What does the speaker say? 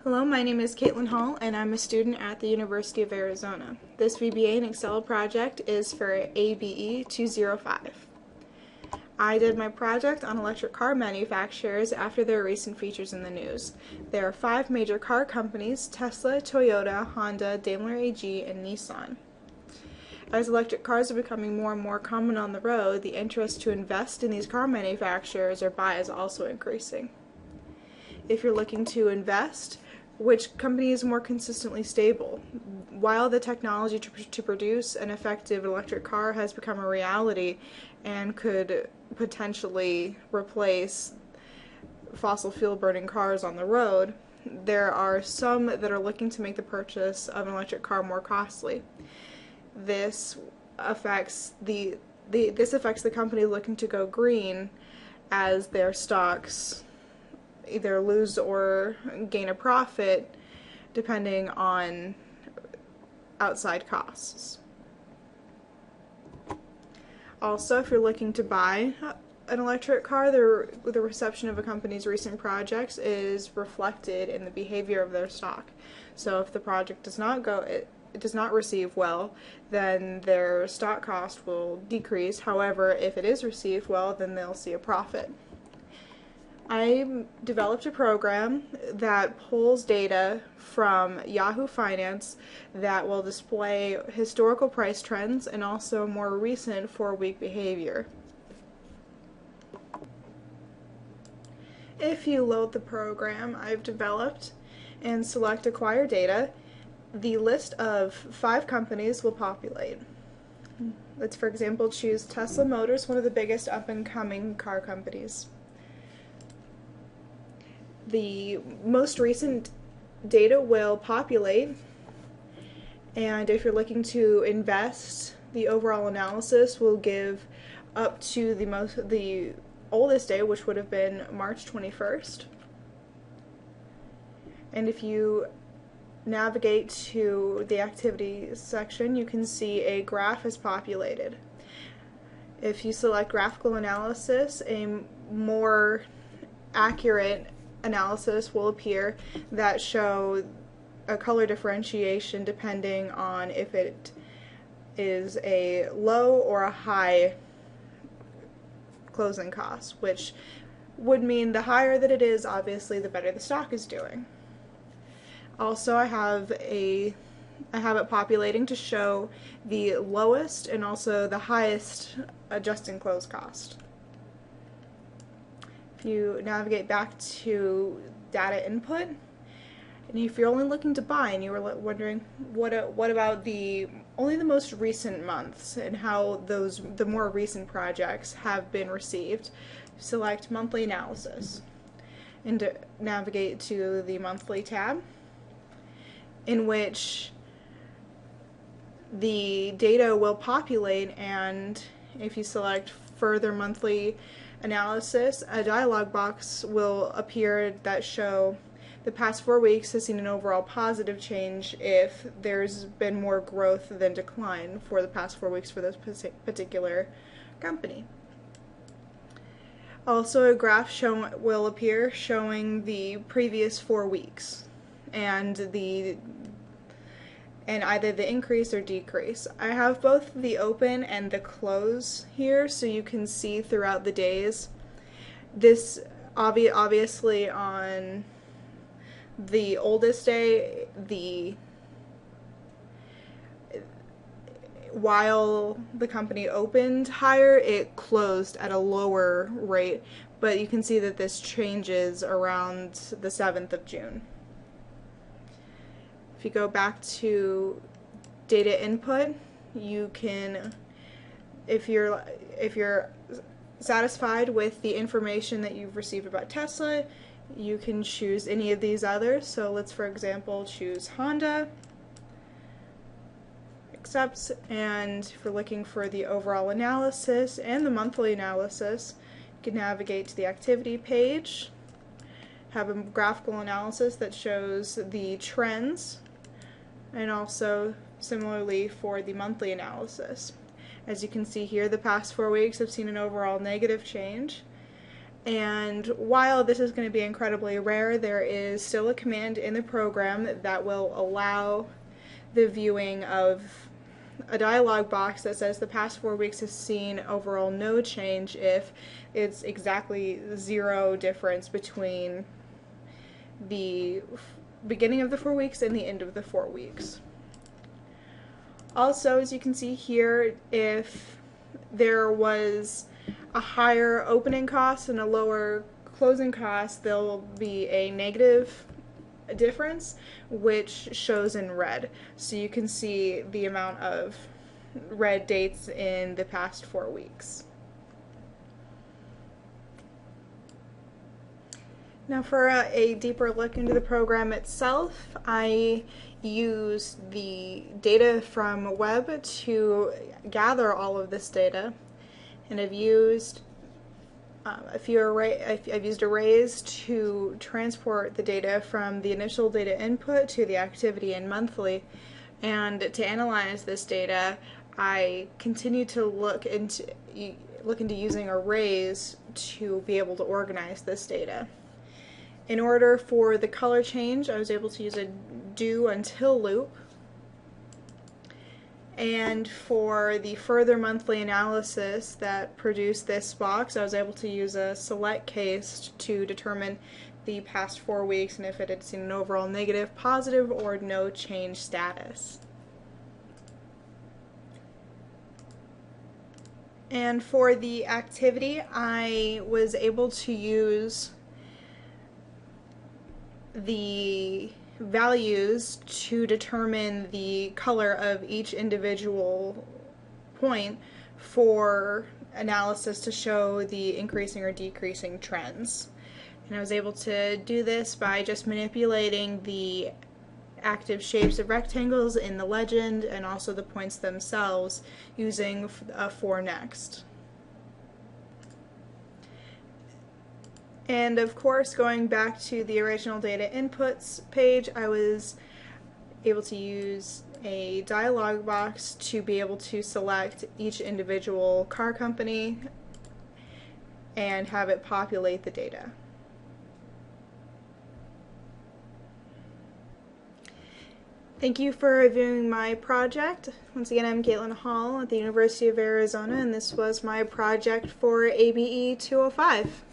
Hello, my name is Caitlin Hall, and I'm a student at the University of Arizona. This VBA in Excel project is for ABE 205. I did my project on electric car manufacturers after their recent features in the news. There are 5 major car companies: Tesla, Toyota, Honda, Daimler AG, and Nissan. As electric cars are becoming more and more common on the road, the interest to invest in these car manufacturers or buy is also increasing. If you're looking to invest, which company is more consistently stable? While the technology to produce an effective electric car has become a reality and could potentially replace fossil fuel burning cars on the road, there are some that are looking to make the purchase of an electric car more costly. This affects the company looking to go green, as their stocks either lose or gain a profit depending on outside costs. Also, if you're looking to buy an electric car, the reception of a company's recent projects is reflected in the behavior of their stock. So if the project does not receive well, then their stock cost will decrease. However, if it is received well, then they'll see a profit. I developed a program that pulls data from Yahoo Finance that will display historical price trends and also more recent 4-week behavior. If you load the program I've developed and select Acquire Data, the list of 5 companies will populate. Let's, for example, choose Tesla Motors, one of the biggest up-and-coming car companies. The most recent data will populate, and if you're looking to invest, the overall analysis will give up to the oldest day, which would have been March 21st. And if you navigate to the activities section, you can see a graph is populated. If you select graphical analysis, a more accurate analysis will appear that show a color differentiation depending on if it is a low or a high closing cost, which would mean the higher that it is, obviously the better the stock is doing. Also, I have it populating to show the lowest and also the highest adjusting close cost. If you navigate back to data input, and if you're only looking to buy and you were wondering what about only the most recent months and how the more recent projects have been received, select monthly analysis and navigate to the monthly tab, in which the data will populate, and if you select further monthly analysis, a dialog box will appear that show the past 4 weeks has seen an overall positive change if there's been more growth than decline for the past 4 weeks for this particular company. Also, a graph will appear showing the previous 4 weeks and either the increase or decrease. I have both the open and the close here, so you can see throughout the days. This obviously on the oldest day, while the company opened higher, it closed at a lower rate, but you can see that this changes around the 7th of June. If you go back to data input, you can, if you're satisfied with the information that you've received about Tesla, you can choose any of these others. So let's, for example, choose Honda, accepts, and if you're looking for the overall analysis and the monthly analysis, you can navigate to the activity page, have a graphical analysis that shows the trends, and also similarly for the monthly analysis. As you can see here, the past 4 weeks have seen an overall negative change, And while this is going to be incredibly rare, there is still a command in the program that will allow the viewing of a dialog box that says the past 4 weeks has seen overall no change if it's exactly 0 difference between the beginning of the 4 weeks and the end of the 4 weeks. Also, as you can see here, if there was a higher opening cost and a lower closing cost, there will be a negative difference, which shows in red. So you can see the amount of red dates in the past 4 weeks. Now for a deeper look into the program itself, I used the data from web to gather all of this data, and I've used arrays to transport the data from the initial data input to the activity and monthly. And to analyze this data, I continue to look into using arrays to be able to organize this data. In order for the color change, I was able to use a do until loop. And for the further monthly analysis that produced this box, I was able to use a select case to determine the past 4 weeks and if it had seen an overall negative, positive, or no change status. And for the activity, I was able to use the values to determine the color of each individual point for analysis to show the increasing or decreasing trends. And I was able to do this by just manipulating the active shapes of rectangles in the legend and also the points themselves using a for next. And of course, going back to the original data inputs page, I was able to use a dialog box to be able to select each individual car company and have it populate the data. Thank you for reviewing my project. Once again, I'm Caitlin Hall at the University of Arizona, and this was my project for ABE 205.